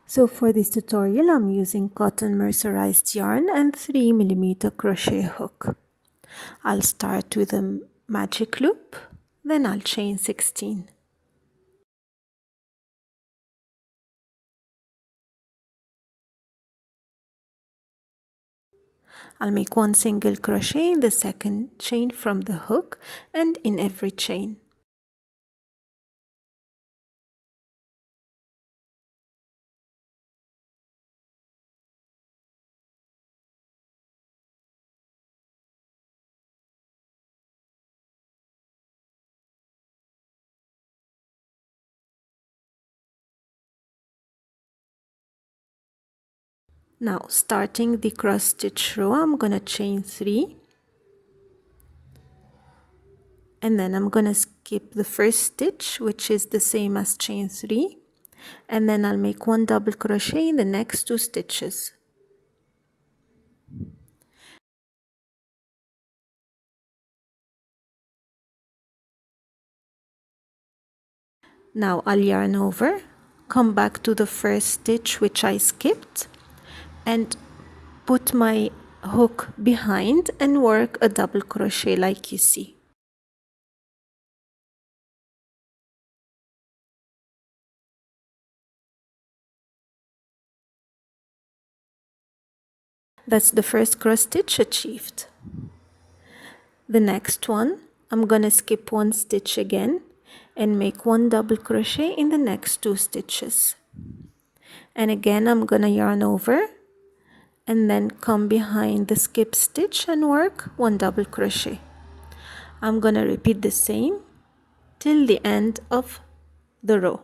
So for this tutorial, I'm using cotton mercerized yarn and 3mm crochet hook. I'll start with a magic loop, then I'll chain 16. I'll make one single crochet in the second chain from the hook and in every chain. Now, starting the cross stitch row, I'm gonna chain 3, and then I'm gonna skip the first stitch, which is the same as chain 3, and then I'll make one double crochet in the next 2 stitches. Now I'll yarn over, come back to the first stitch which I skipped, and put my hook behind and work a double crochet like you see. That's the first cross stitch achieved. The next one, I'm gonna skip one stitch again and make one double crochet in the next 2 stitches. And again I'm gonna yarn over and then come behind the skip stitch and work one double crochet. I'm gonna repeat the same till the end of the row.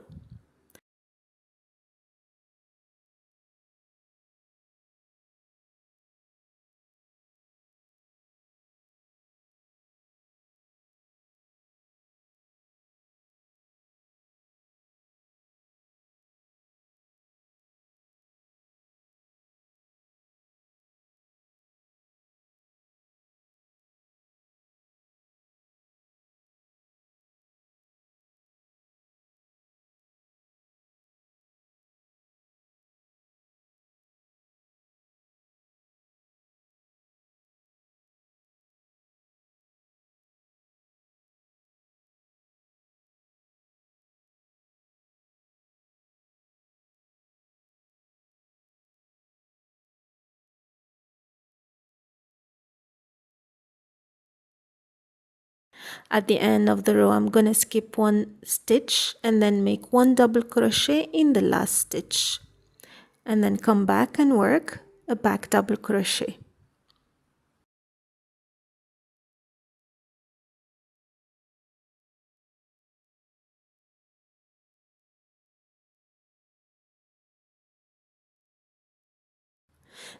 At the end of the row, I'm gonna skip one stitch and then make one double crochet in the last stitch, and then come back and work a back double crochet.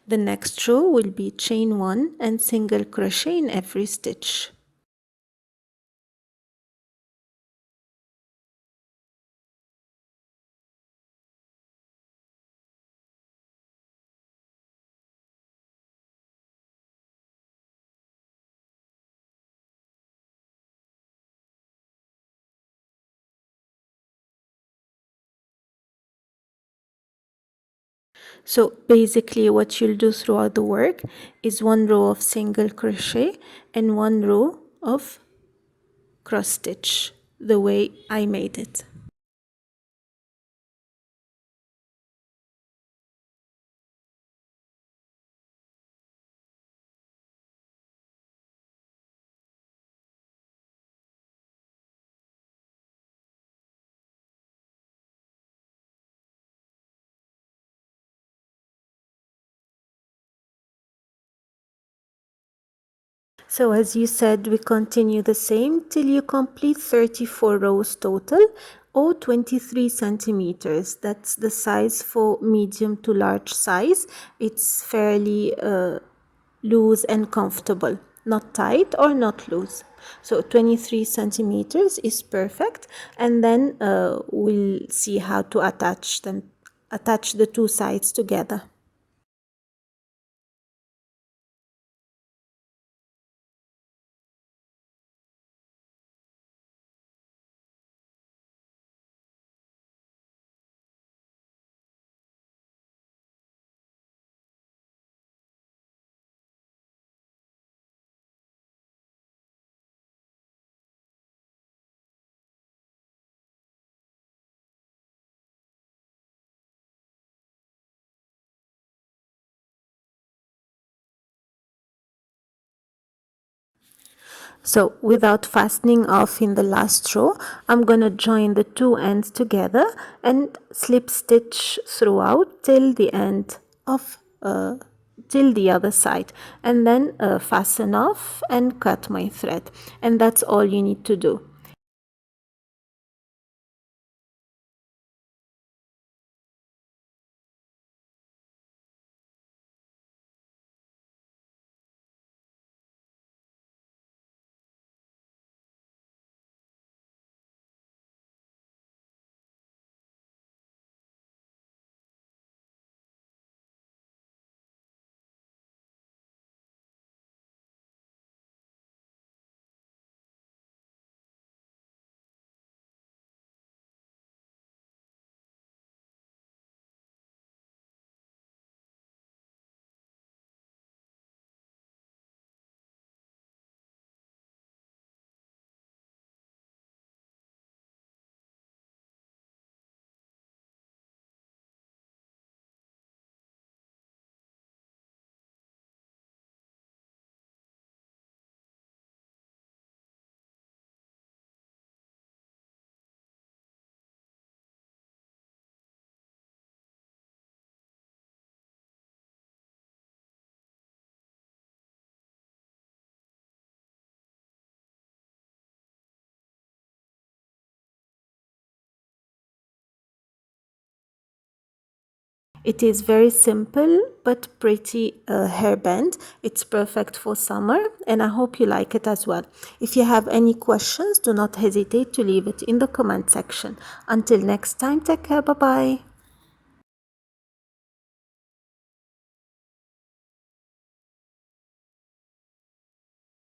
The next row will be chain 1 and single crochet in every stitch. So basically what you'll do throughout the work is one row of single crochet and one row of cross stitch, the way I made it. So as you said, we continue the same till you complete 34 rows total, or 23 centimeters. That's the size for medium to large size. It's fairly loose and comfortable, not tight or not loose. So 23 centimeters is perfect, and then we'll see how to attach the 2 sides together. So without fastening off in the last row, I'm gonna join the two ends together and slip stitch throughout till the end of till the other side, and then fasten off and cut my thread, and that's all you need to do. It is very simple but pretty hairband. It's perfect for summer, and I hope you like it as well. If you have any questions, do not hesitate to leave it in the comment section. Until next time, take care, bye bye.